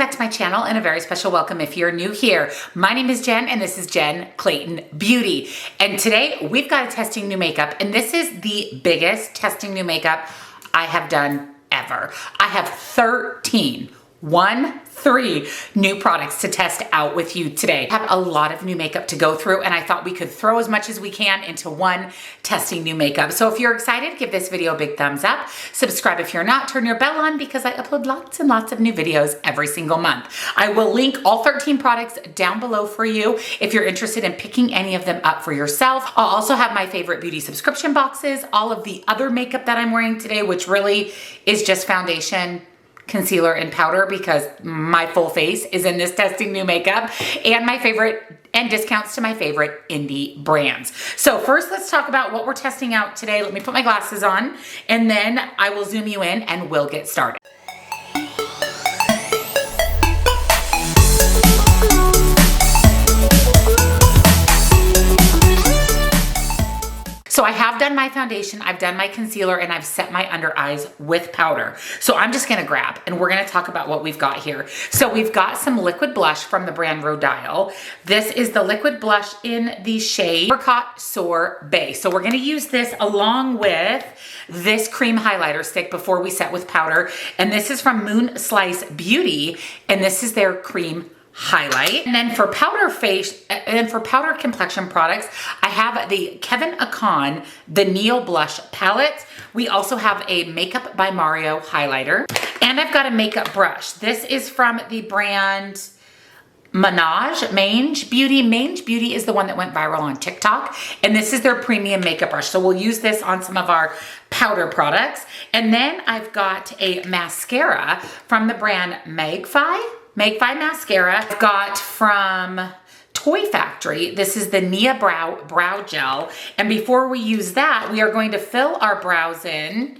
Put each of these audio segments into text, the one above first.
back to my channel and a very special welcome if you're new here. My name is Jen and this is Jen Clayton Beauty. And today we've got a testing new makeup, and this is the biggest testing new makeup I have done ever. I have 13 new products to test out with you today. I have a lot of new makeup to go through, and I thought we could throw as much as we can into one testing new makeup. So if you're excited, give this video a big thumbs up. Subscribe if you're not, turn your bell on because I upload lots and lots of new videos every single month. I will link all 13 products down below for you if you're interested in picking any of them up for yourself. I'll also have my favorite beauty subscription boxes, all of the other makeup that I'm wearing today, which really is just foundation, concealer, and powder because my full face is in this testing new makeup, and my favorite and discounts to my favorite indie brands. So first, let's talk about what we're testing out today. Let me put my glasses on and then I will zoom you in and we'll get started. So I have done my foundation, I've done my concealer, and I've set my under eyes with powder. So I'm just gonna grab and we're gonna talk about what we've got here. So we've got some liquid blush from the brand Rodial. This is the liquid blush in the shade Apricot Sorbet. So we're gonna use this along with this cream highlighter stick before we set with powder. And this is from Moon Slice Beauty, and this is their cream highlight. And then for powder face and for powder complexion products, I have the Kevyn Aucoin, the Neo Blush palette. We also have a Makeup by Mario highlighter, and I've got a makeup brush. This is from the brand Mange Beauty. Mange Beauty is the one that went viral on TikTok, and this is their premium makeup brush. So we'll use this on some of our powder products. And then I've got a mascara from the brand Magfy Mascara. I've got from Toy Factory. This is the Nia Brow Gel. And before we use that, we are going to fill our brows in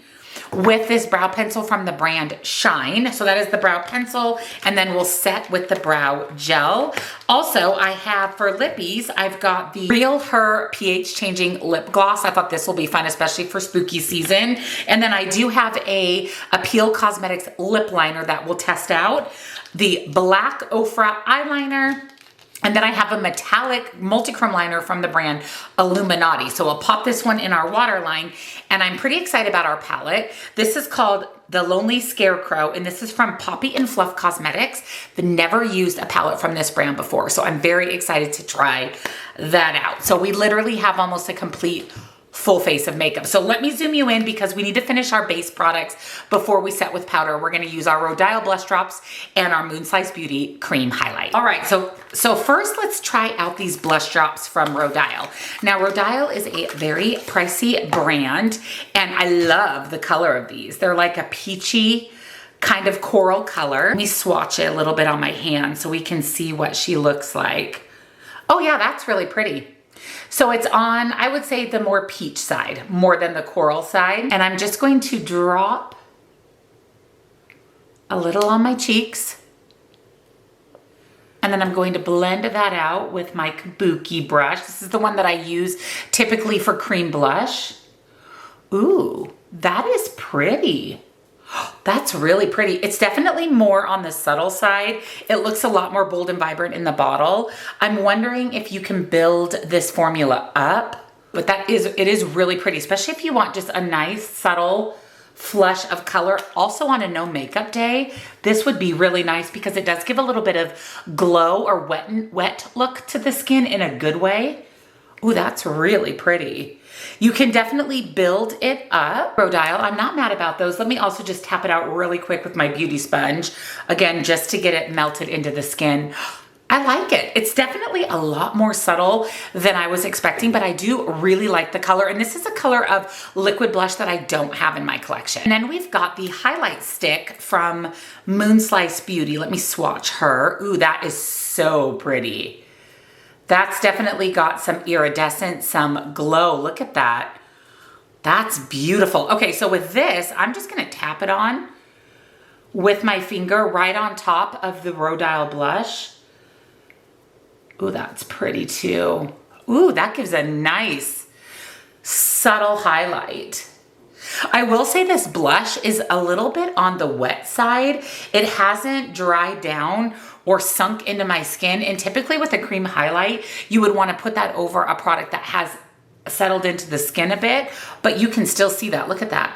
with this brow pencil from the brand Shine. So that is the brow pencil, and then we'll set with the brow gel. Also, I have for lippies, I've got the Real Her pH Changing Lip Gloss. I thought this will be fun, especially for spooky season. And then I do have a Appeal Cosmetics lip liner that we'll test out. The Black Ofra eyeliner. And then I have a metallic multi-chrome liner from the brand Illuminati. So I'll pop this one in our waterline, and I'm pretty excited about our palette. This is called The Lonely Scarecrow, and this is from Poppy and Fluff Cosmetics. I've never used a palette from this brand before, so I'm very excited to try that out. So we literally have almost a complete full face of makeup. So let me zoom you in because we need to finish our base products before we set with powder. We're gonna use our Rodial blush drops and our Moon Slice Beauty cream highlight. All right, so first let's try out these blush drops from Rodial. Now Rodial is a very pricey brand, and I love the color of these. They're like a peachy kind of coral color. Let me swatch it a little bit on my hand so we can see what she looks like. Oh yeah, that's really pretty. So it's on, I would say, the more peach side, more than the coral side. And I'm just going to drop a little on my cheeks. And then I'm going to blend that out with my Kabuki brush. This is the one that I use typically for cream blush. Ooh, that is pretty. That's really pretty. It's definitely more on the subtle side. It looks a lot more bold and vibrant in the bottle. I'm wondering if you can build this formula up, but it is really pretty, especially if you want just a nice subtle flush of color. Also on a no makeup day, this would be really nice because it does give a little bit of glow or wet look to the skin in a good way. Ooh, that's really pretty. You can definitely build it up. Rodial, I'm not mad about those. Let me also just tap it out really quick with my beauty sponge. Again, just to get it melted into the skin. I like it. It's definitely a lot more subtle than I was expecting, but I do really like the color. And this is a color of liquid blush that I don't have in my collection. And then we've got the highlight stick from Moon Slice Beauty. Let me swatch her. Ooh, that is so pretty. That's definitely got some iridescent, some glow. Look at that. That's beautiful. Okay, so with this, I'm just gonna tap it on with my finger right on top of the Rodial blush. Ooh, that's pretty too. Ooh, that gives a nice subtle highlight. I will say this blush is a little bit on the wet side. It hasn't dried down or sunk into my skin. And typically with a cream highlight, you would want to put that over a product that has settled into the skin a bit, but you can still see that. Look at that.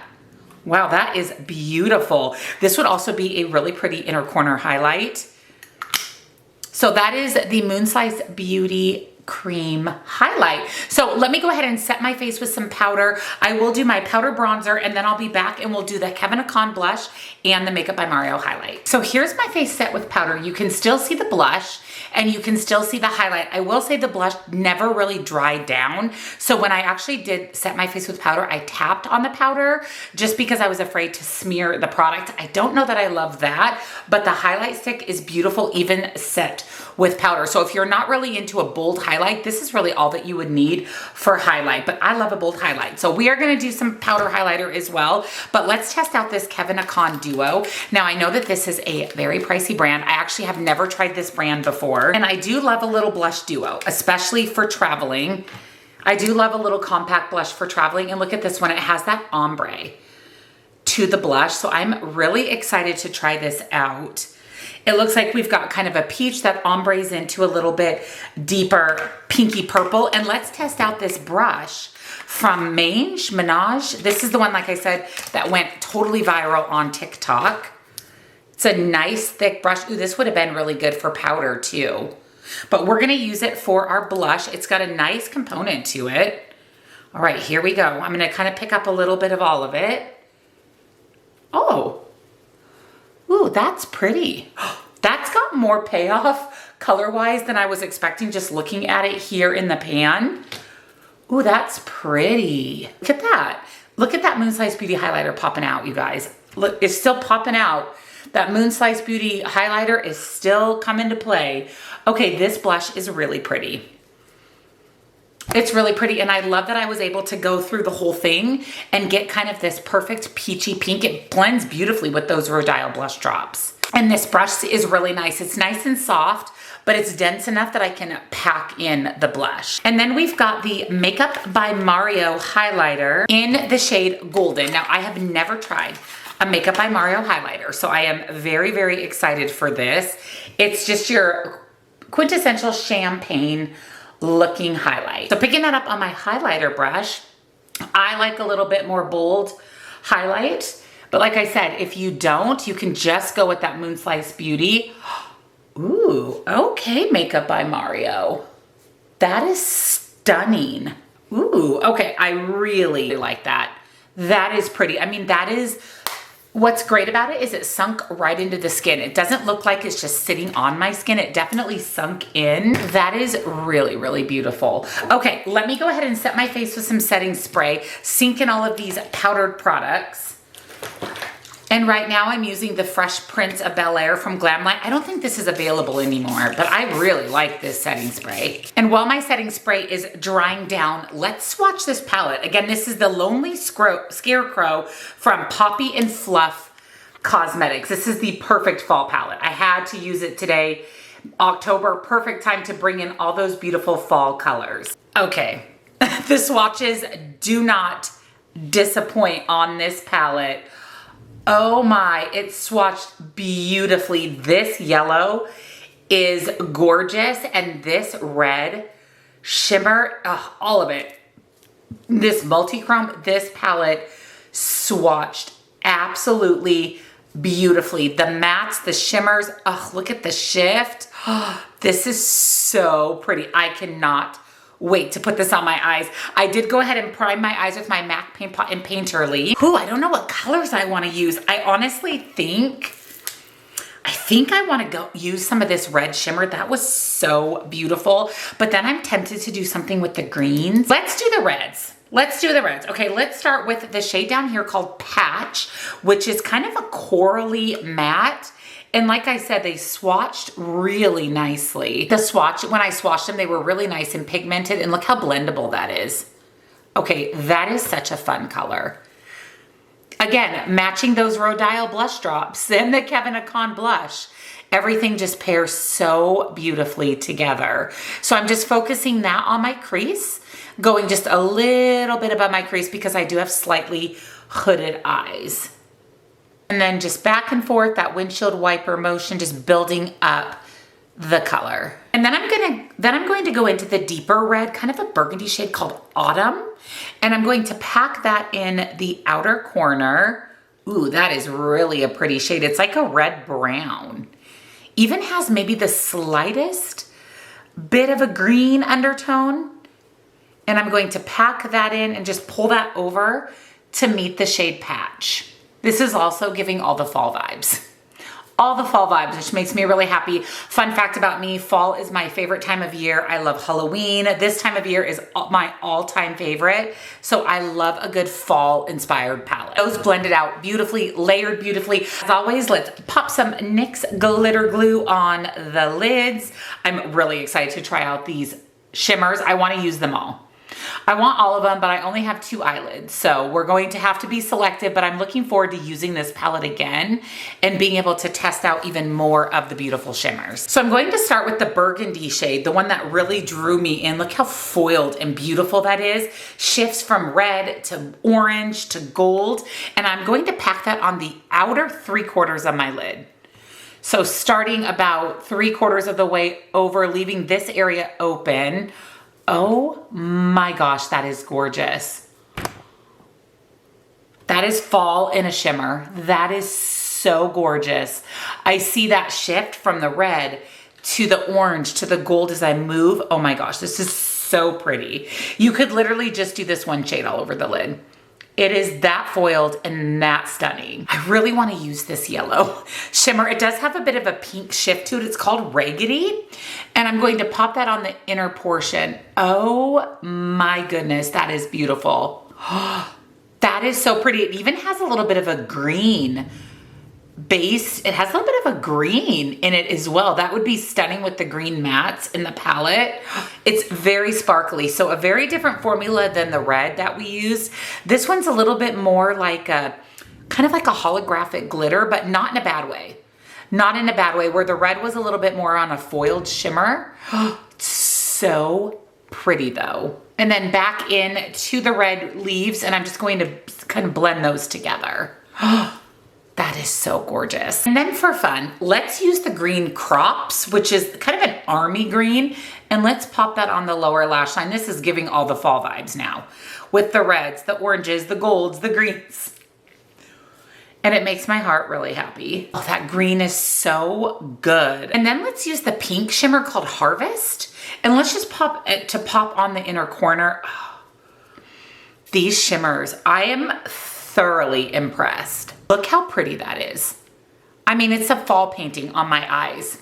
Wow, that is beautiful. This would also be a really pretty inner corner highlight. So that is the Moonslice Beauty Cream Highlight. So let me go ahead and set my face with some powder. I will do my powder bronzer and then I'll be back and we'll do the Kevyn Aucoin blush and the Makeup by Mario highlight. So here's my face set with powder. You can still see the blush and you can still see the highlight. I will say the blush never really dried down. So when I actually did set my face with powder, I tapped on the powder just because I was afraid to smear the product. I don't know that I love that, but the highlight stick is beautiful even set with powder. So if you're not really into a bold highlight, this is really all that you would need for highlight, but I love a bold highlight. So we are gonna do some powder highlighter as well, but let's test out this Kevyn Aucoin Duo. Now I know that this is a very pricey brand. I actually have never tried this brand before, and I do love a little blush duo, especially for traveling. I do love a little compact blush for traveling, and look at this one. It has that ombre to the blush, so I'm really excited to try this out. It looks like we've got kind of a peach that ombres into a little bit deeper pinky purple. And let's test out this brush from Menage. This is the one, like I said, that went totally viral on TikTok. It's a nice thick brush. Ooh, this would have been really good for powder too. But we're gonna use it for our blush. It's got a nice component to it. All right, here we go. I'm gonna kind of pick up a little bit of all of it. Oh. Ooh, that's pretty. That's got more payoff color-wise than I was expecting just looking at it here in the pan. Ooh, that's pretty. Look at that. Look at that Moonslice Beauty highlighter popping out, you guys. Look, it's still popping out. That Moonslice Beauty highlighter is still coming to play. Okay, this blush is really pretty. It's really pretty, and I love that I was able to go through the whole thing and get kind of this perfect peachy pink. It blends beautifully with those Rodial blush drops. And this brush is really nice. It's nice and soft, but it's dense enough that I can pack in the blush. And then we've got the Makeup by Mario highlighter in the shade Golden. Now, I have never tried a Makeup by Mario highlighter, so I am very, very excited for this. It's just your quintessential champagne looking highlight. So picking that up on my highlighter brush, I like a little bit more bold highlight. But like I said, if you don't, you can just go with that Moonslice Beauty. Ooh, okay, Makeup by Mario. That is stunning. Ooh, okay, I really like that. That is pretty. I mean, that is, what's great about it is it sunk right into the skin. It doesn't look like it's just sitting on my skin. It definitely sunk in. That is really, really beautiful. Okay, let me go ahead and set my face with some setting spray, sink in all of these powdered products. And right now I'm using the Fresh Prince of Bel-Air from Glamlight. I don't think this is available anymore, but I really like this setting spray. And while my setting spray is drying down, let's swatch this palette. Again, this is the Lonely Scarecrow from Poppy and Fluff Cosmetics. This is the perfect fall palette. I had to use it today. October, perfect time to bring in all those beautiful fall colors. Okay, the swatches do not disappoint on this palette. Oh my, it's swatched beautifully. This yellow is gorgeous, and this red shimmer, all of it. This multi-chrome, this palette swatched absolutely beautifully. The mattes, the shimmers, look at the shift. This is so pretty. I cannot wait to put this on my eyes. I did go ahead and prime my eyes with my MAC Paint Pot and Painterly. Ooh, I don't know what colors I want to use. I honestly think I want to go use some of this red shimmer. That was so beautiful. But then I'm tempted to do something with the greens. Let's do the reds. Let's do the reds. Okay, let's start with the shade down here called Patch, which is kind of a corally matte. And like I said, they swatched really nicely. The swatch, when I swatched them, they were really nice and pigmented, and look how blendable that is. Okay, that is such a fun color. Again, matching those Rodial blush drops and the Kevyn Aucoin blush. Everything just pairs so beautifully together. So I'm just focusing that on my crease, going just a little bit above my crease because I do have slightly hooded eyes. And then just back and forth, that windshield wiper motion, just building up the color. And then I'm going to go into the deeper red, kind of a burgundy shade called Autumn. And I'm going to pack that in the outer corner. Ooh, that is really a pretty shade. It's like a red brown. Even has maybe the slightest bit of a green undertone. And I'm going to pack that in and just pull that over to meet the shade Patch. This is also giving all the fall vibes. All the fall vibes, which makes me really happy. Fun fact about me, fall is my favorite time of year. I love Halloween. This time of year is my all-time favorite. So I love a good fall-inspired palette. Those blended out beautifully, layered beautifully. As always, let's pop some NYX glitter glue on the lids. I'm really excited to try out these shimmers. I want to use them all. I want all of them, but I only have 2 eyelids. So we're going to have to be selective, but I'm looking forward to using this palette again and being able to test out even more of the beautiful shimmers. So I'm going to start with the burgundy shade, the one that really drew me in. Look how foiled and beautiful that is. Shifts from red to orange to gold. And I'm going to pack that on the outer 3/4 of my lid. So starting about 3/4 of the way over, leaving this area open. Oh my gosh, that is gorgeous. That is fall in a shimmer. That is so gorgeous. I see that shift from the red to the orange to the gold as I move. Oh my gosh, this is so pretty. You could literally just do this one shade all over the lid. It is that foiled and that stunning. I really want to use this yellow shimmer. It does have a bit of a pink shift to it. It's called Raggedy. And I'm going to pop that on the inner portion. Oh my goodness, that is beautiful. That is so pretty. It even has a little bit of a green base. It has a little bit of a green in it as well. That would be stunning with the green mattes in the palette. It's very sparkly. So a very different formula than the red that we use. This one's a little bit more like a, kind of like a holographic glitter, but not in a bad way. Not in a bad way, where the red was a little bit more on a foiled shimmer. So pretty though. And then back in to the red leaves, and I'm just going to kind of blend those together. That is so gorgeous. And then for fun, let's use the green Crops, which is kind of an army green, and let's pop that on the lower lash line. This is giving all the fall vibes now with the reds, the oranges, the golds, the greens. And it makes my heart really happy. Oh, that green is so good. And then let's use the pink shimmer called Harvest, and let's just pop it to pop on the inner corner. Oh, these shimmers, I am thoroughly impressed. Look how pretty that is. I mean, it's a fall painting on my eyes.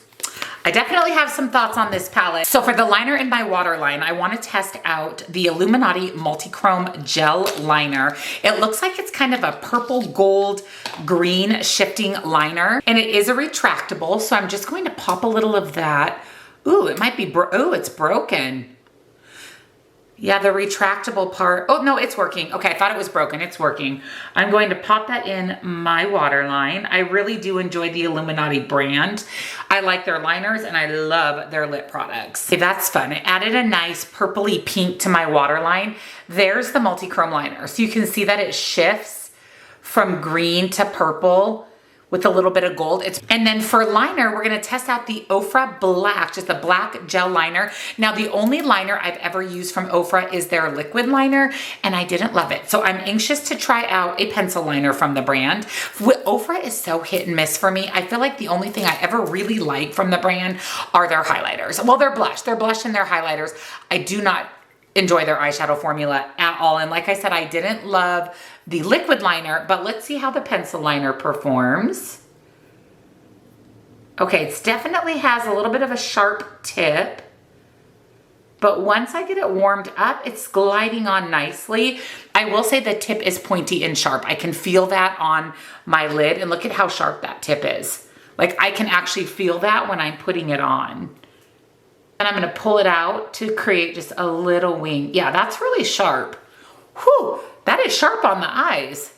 I definitely have some thoughts on this palette. So for the liner in my waterline, I want to test out the Illuminati Multichrome Gel Liner. It looks like it's kind of a purple, gold, green shifting liner, and it is a retractable. So I'm just going to pop a little of that. Ooh, it might be, ooh, it's broken. Yeah, the retractable part. Oh, no, it's working. Okay, I thought it was broken. It's working. I'm going to pop that in my waterline. I really do enjoy the Illuminati brand. I like their liners and I love their lip products. Okay, that's fun. I added a nice purpley pink to my waterline. There's the multi-chrome liner. So you can see that it shifts from green to purple with a little bit of gold. And then for liner, we're gonna test out the Ofra Black, just a black gel liner. Now, the only liner I've ever used from Ofra is their liquid liner, and I didn't love it. So I'm anxious to try out a pencil liner from the brand. Ofra is so hit and miss for me. I feel like the only thing I ever really like from the brand are their highlighters. Well, their blush and their highlighters. I do not enjoy their eyeshadow formula at all. And like I said, I didn't love the liquid liner, but let's see how the pencil liner performs. Okay, it definitely has a little bit of a sharp tip, but once I get it warmed up, it's gliding on nicely. I will say the tip is pointy and sharp. I can feel that on my lid, and look at how sharp that tip is. Like, I can actually feel that when I'm putting it on. And I'm gonna pull it out to create just a little wing. Yeah, that's really sharp. Whew, that is sharp on the eyes.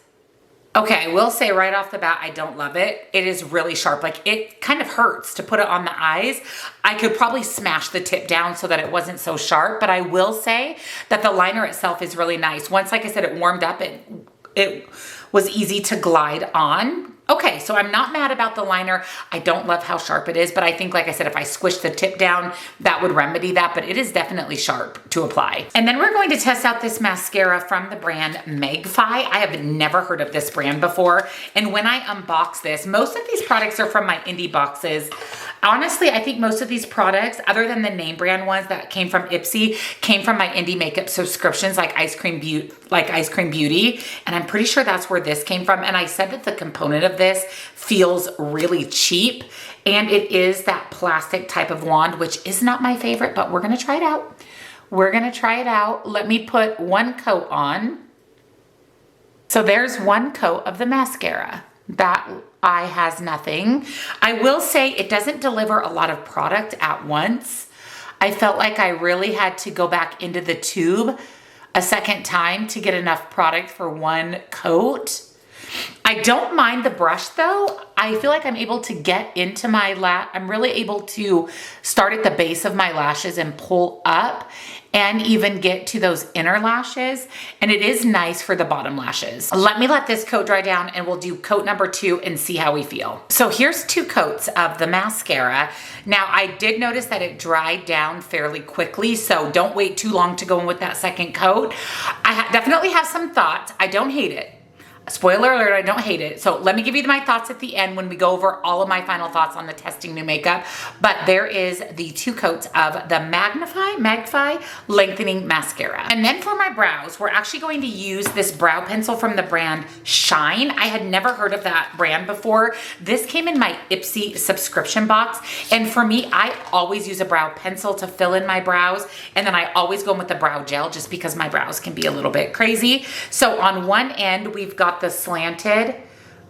Okay, I will say right off the bat, I don't love it. It is really sharp. Like, it kind of hurts to put it on the eyes. I could probably smash the tip down so that it wasn't so sharp, but I will say that the liner itself is really nice. Once, like I said, it warmed up, it was easy to glide on. Okay, so I'm not mad about the liner. I don't love how sharp it is, but I think, like I said, if I squish the tip down, that would remedy that, but it is definitely sharp to apply. And then we're going to test out this mascara from the brand Magfy. I have never heard of this brand before, and when I unbox this, most of these products are from my indie boxes. Honestly, I think most of these products, other than the name brand ones that came from Ipsy, came from my indie makeup subscriptions like Ice Cream Beauty, and I'm pretty sure that's where this came from. And I said that the component of this feels really cheap, and it is that plastic type of wand, which is not my favorite, but we're gonna try it out. We're gonna try it out. Let me put one coat on. So there's one coat of the mascara. That eye has nothing. I will say it doesn't deliver a lot of product at once. I felt like I really had to go back into the tube a second time to get enough product for one coat. I don't mind the brush though. I feel like I'm able to get into my I'm really able to start at the base of my lashes and pull up and even get to those inner lashes. And it is nice for the bottom lashes. Let me let this coat dry down and we'll do coat number 2 and see how we feel. So here's 2 coats of the mascara. Now I did notice that it dried down fairly quickly, so don't wait too long to go in with that second coat. I definitely have some thoughts. I don't hate it. Spoiler alert, I don't hate it. So let me give you my thoughts at the end when we go over all of my final thoughts on the testing new makeup. But there is the 2 coats of the Magfy Lengthening Mascara. And then for my brows, we're actually going to use this brow pencil from the brand Shine. I had never heard of that brand before. This came in my Ipsy subscription box. And for me, I always use a brow pencil to fill in my brows. And then I always go in with the brow gel just because my brows can be a little bit crazy. So on one end, we've got the slanted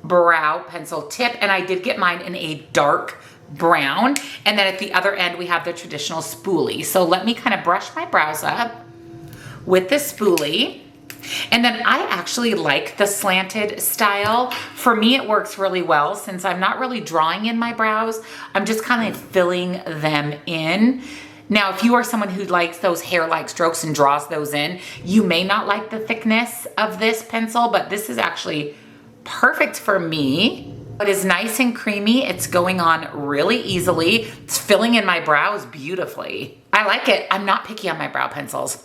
brow pencil tip, and I did get mine in a dark brown. And then at the other end, we have the traditional spoolie. So let me kind of brush my brows up with the spoolie. And then I actually like the slanted style. For me, it works really well since I'm not really drawing in my brows. I'm just kind of filling them in. Now, if you are someone who likes those hair-like strokes and draws those in, you may not like the thickness of this pencil, but this is actually perfect for me. It is nice and creamy. It's going on really easily. It's filling in my brows beautifully. I like it. I'm not picky on my brow pencils.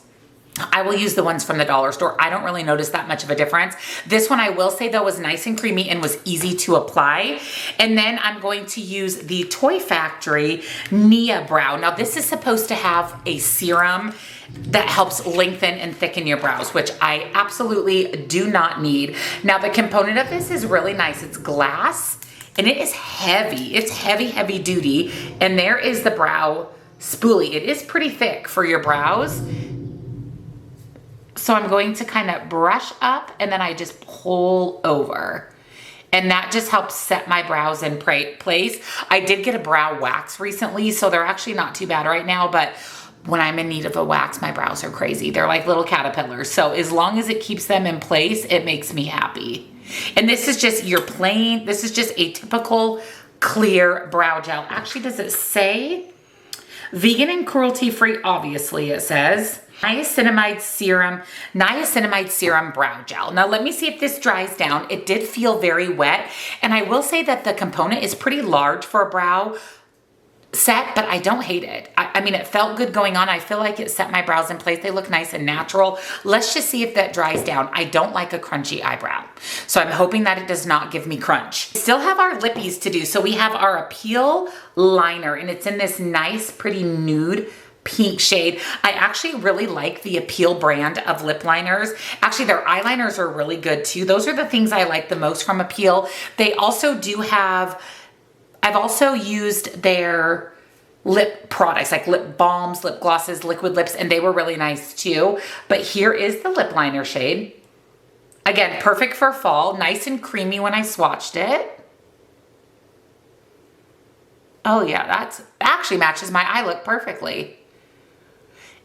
I will use the ones from the dollar store. I don't really notice that much of a difference. This one I will say though was nice and creamy and was easy to apply. And then I'm going to use the Toy Factory Nia Brow. Now this is supposed to have a serum that helps lengthen and thicken your brows, which I absolutely do not need. Now the component of this is really nice. It's glass and it is heavy. It's heavy, heavy duty. And there is the brow spoolie. It is pretty thick for your brows. So I'm going to kind of brush up and then I just pull over. And that just helps set my brows in place. I did get a brow wax recently, so they're actually not too bad right now, but when I'm in need of a wax, my brows are crazy. They're like little caterpillars. So as long as it keeps them in place, it makes me happy. And this is just this is just a typical clear brow gel. Actually, does it say vegan and cruelty-free? Obviously it says. Niacinamide serum brow gel. Now let me see if this dries down. It did feel very wet, and I will say that the component is pretty large for a brow set, but I don't hate it. I mean, it felt good going on. I feel like it set my brows in place. They look nice and natural. Let's just see if that dries down. I don't like a crunchy eyebrow, so I'm hoping that it does not give me crunch. We still have our lippies to do. So we have our Appeal liner, and it's in this nice, pretty nude pink shade. I actually really like the Appeal brand of lip liners. Actually, their eyeliners are really good too. Those are the things I like the most from Appeal. They also do have, I've also used their lip products like lip balms, lip glosses, liquid lips, and they were really nice too. But here is the lip liner shade. Again, perfect for fall, nice and creamy when I swatched it. Oh yeah, that actually matches my eye look perfectly.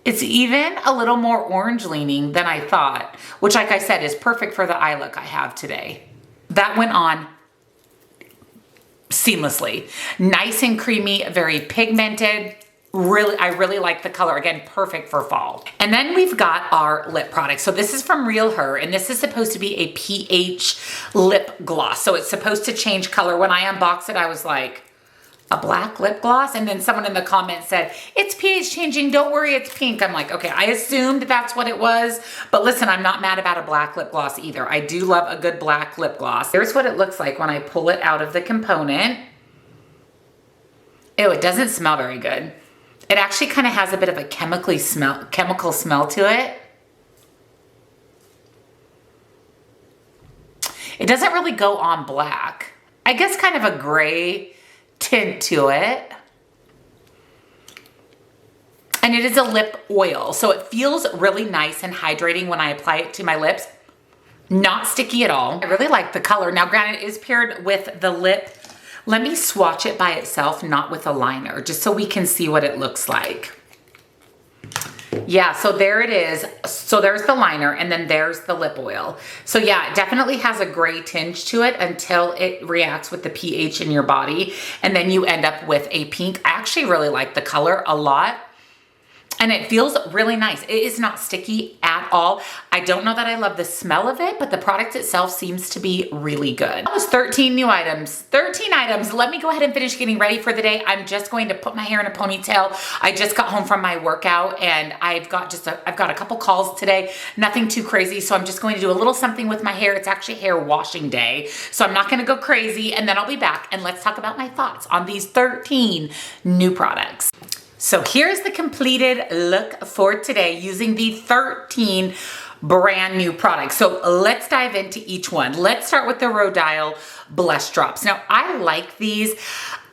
It's even a little more orange leaning than I thought, which like I said is perfect for the eye look I have today. That went on seamlessly. Nice and creamy, very pigmented. I really like the color. Again, perfect for fall. And then we've got our lip product. So this is from Real Her, and this is supposed to be a pH lip gloss. So it's supposed to change color. When I unboxed it, I was like, a black lip gloss? And then someone in the comments said, it's pH changing, don't worry, it's pink. I'm like, okay, I assumed that's what it was. But listen, I'm not mad about a black lip gloss either. I do love a good black lip gloss. Here's what it looks like when I pull it out of the component. Ew, it doesn't smell very good. It actually kind of has a bit of a chemical smell to it. It doesn't really go on black. I guess kind of a gray tint to it. And it is a lip oil, so it feels really nice and hydrating when I apply it to my lips. Not sticky at all. I really like the color. Now, granted, it is paired with the lip. Let me swatch it by itself, not with a liner, just so we can see what it looks like. Yeah, so there it is. So there's the liner, and then there's the lip oil. So yeah, it definitely has a gray tinge to it until it reacts with the pH in your body, and then you end up with a pink. I actually really like the color a lot. And it feels really nice. It is not sticky at all. I don't know that I love the smell of it, but the product itself seems to be really good. That was 13 new items. 13 items. Let me go ahead and finish getting ready for the day. I'm just going to put my hair in a ponytail. I just got home from my workout, and I've got a couple calls today. Nothing too crazy, so I'm just going to do a little something with my hair. It's actually hair washing day, so I'm not going to go crazy, and then I'll be back, and let's talk about my thoughts on these 13 new products. So here's the completed look for today using the 13 brand new products. So let's dive into each one. Let's start with the Rhodile blush drops. Now, I like these.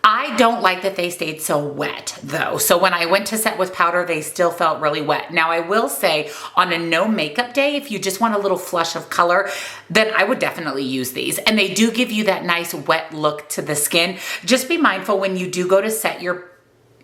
I don't like that they stayed so wet though. So when I went to set with powder, they still felt really wet. Now I will say on a no makeup day, if you just want a little flush of color, then I would definitely use these. And they do give you that nice wet look to the skin. Just be mindful when you do go to set your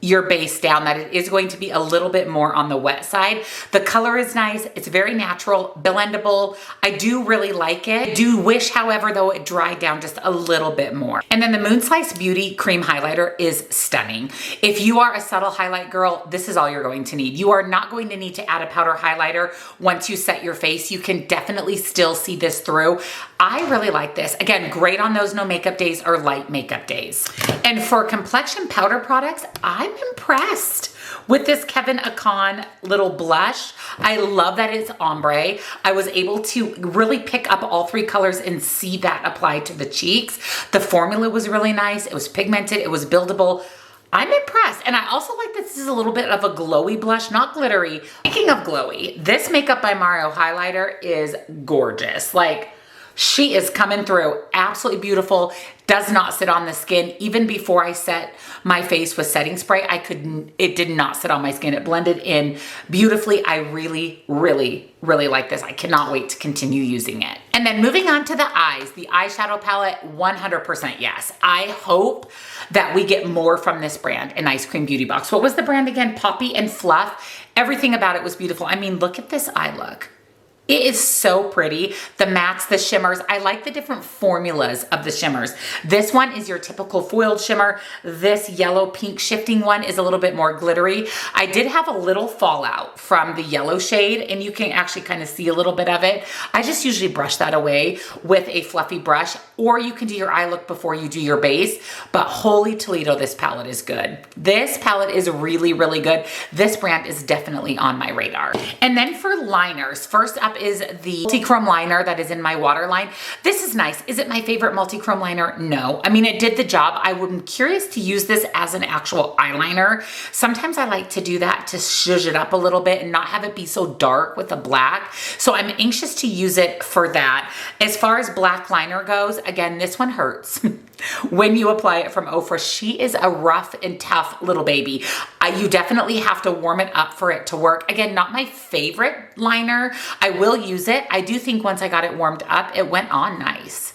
base down that it is going to be a little bit more on the wet side. The color is nice. It's very natural, blendable. I do really like it. I do wish, however, though, it dried down just a little bit more. And then the Moon Slice Beauty Cream Highlighter is stunning. If you are a subtle highlight girl, this is all you're going to need. You are not going to need to add a powder highlighter once you set your face. You can definitely still see this through. I really like this. Again, great on those no makeup days or light makeup days. And for complexion powder products, I'm impressed with this Kevyn Aucoin little blush. I love that it's ombre. I was able to really pick up all three colors and see that applied to the cheeks. The formula was really nice. It was pigmented. It was buildable. I'm impressed. And I also like that this is a little bit of a glowy blush, not glittery. Speaking of glowy, this Makeup by Mario highlighter is gorgeous. Like, she is coming through, absolutely beautiful, does not sit on the skin. Even before I set my face with setting spray, it did not sit on my skin. It blended in beautifully. I really, really, really like this. I cannot wait to continue using it. And then moving on to the eyes, the eyeshadow palette, 100% yes. I hope that we get more from this brand, an Ice Cream Beauty Box. What was the brand again? Poppy and Fluff. Everything about it was beautiful. I mean, look at this eye look. It is so pretty. The mattes, the shimmers. I like the different formulas of the shimmers. This one is your typical foiled shimmer. This yellow pink shifting one is a little bit more glittery. I did have a little fallout from the yellow shade, and you can actually kind of see a little bit of it. I just usually brush that away with a fluffy brush, or you can do your eye look before you do your base. But holy Toledo, this palette is good. This palette is really, really good. This brand is definitely on my radar. And then for liners, first up is the multi-chrome liner that is in my waterline. This is nice. Is it my favorite multi-chrome liner? No. I mean, it did the job. I would be curious to use this as an actual eyeliner. Sometimes I like to do that to zhuzh it up a little bit and not have it be so dark with the black. So I'm anxious to use it for that. As far as black liner goes, again, this one hurts. When you apply it from Ofra, she is a rough and tough little baby. You definitely have to warm it up for it to work. Again, not my favorite liner. I will use it. I do think once I got it warmed up, it went on nice.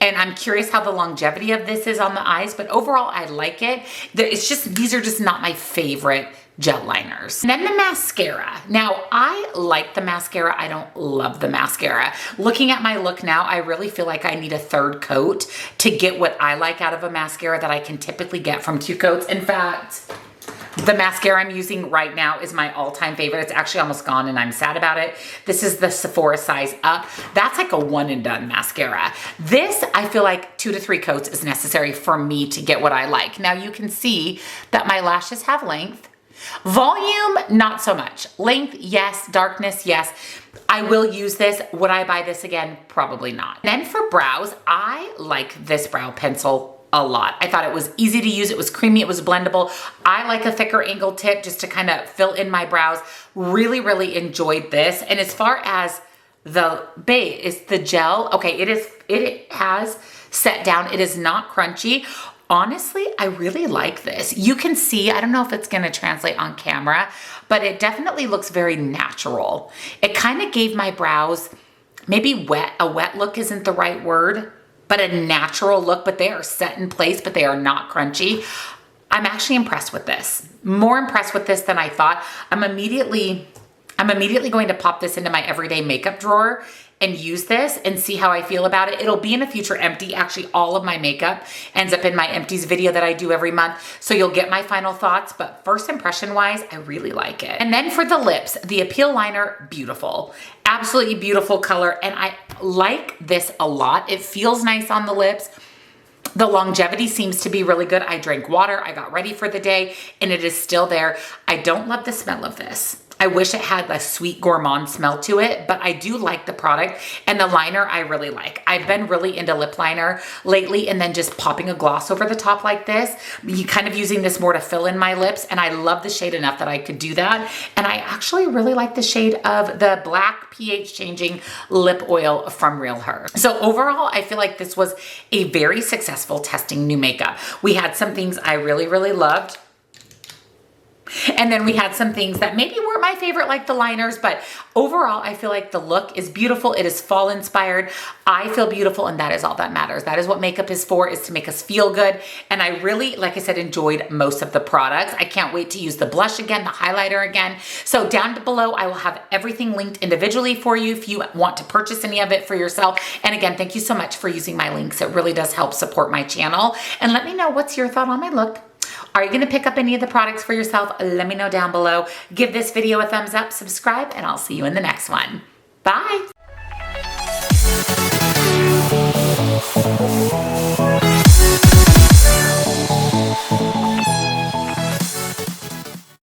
And I'm curious how the longevity of this is on the eyes, but overall, I like it. It's just, these are just not my favorite gel liners. And then the mascara. Now, I like the mascara. I don't love the mascara. Looking at my look now, I really feel like I need a third coat to get what I like out of a mascara that I can typically get from 2 coats. In fact, The mascara I'm using right now is my all-time favorite. It's actually almost gone and I'm sad about it. This is the Sephora size up. That's like a one and done mascara. This, I feel like 2 to 3 coats is necessary for me to get what I like. Now you can see that my lashes have length. Volume, not so much. Length, yes. Darkness, yes. I will use this. Would I buy this again? Probably not. Then for brows, I like this brow pencil a lot. I thought it was easy to use. It was creamy. It was blendable. I like a thicker angle tip just to kind of fill in my brows. Really, really enjoyed this. And as far as the base, is the gel. Okay, it has set down. It is not crunchy. Honestly, I really like this. You can see, I don't know if it's gonna translate on camera, but it definitely looks very natural. It kind of gave my brows maybe wet. A wet look isn't the right word, but a natural look, but they are set in place, but they are not crunchy. I'm actually impressed with this. More impressed with this than I thought. I'm immediately going to pop this into my everyday makeup drawer and use this and see how I feel about it. It'll be in a future empty. Actually, all of my makeup ends up in my empties video that I do every month. So you'll get my final thoughts, but first impression wise, I really like it. And then for the lips, the Appeal Liner, beautiful. Absolutely beautiful color. And I like this a lot. It feels nice on the lips. The longevity seems to be really good. I drank water, I got ready for the day, and it is still there. I don't love the smell of this. I wish it had a sweet gourmand smell to it, but I do like the product, and the liner I really like. I've been really into lip liner lately, and then just popping a gloss over the top like this. You kind of using this more to fill in my lips, and I love the shade enough that I could do that. And I actually really like the shade of the black pH changing lip oil from Real Her. So overall, I feel like this was a very successful testing new makeup. We had some things I really, really loved. And then we had some things that maybe weren't my favorite, like the liners, but overall, I feel like the look is beautiful. It is fall inspired. I feel beautiful, and that is all that matters. That is what makeup is for, is to make us feel good. And I really, like I said, enjoyed most of the products. I can't wait to use the blush again, the highlighter again. So down below, I will have everything linked individually for you if you want to purchase any of it for yourself. And again, thank you so much for using my links. It really does help support my channel. And let me know, what's your thought on my look? Are you gonna pick up any of the products for yourself? Let me know down below. Give this video a thumbs up, subscribe, and I'll see you in the next one. Bye.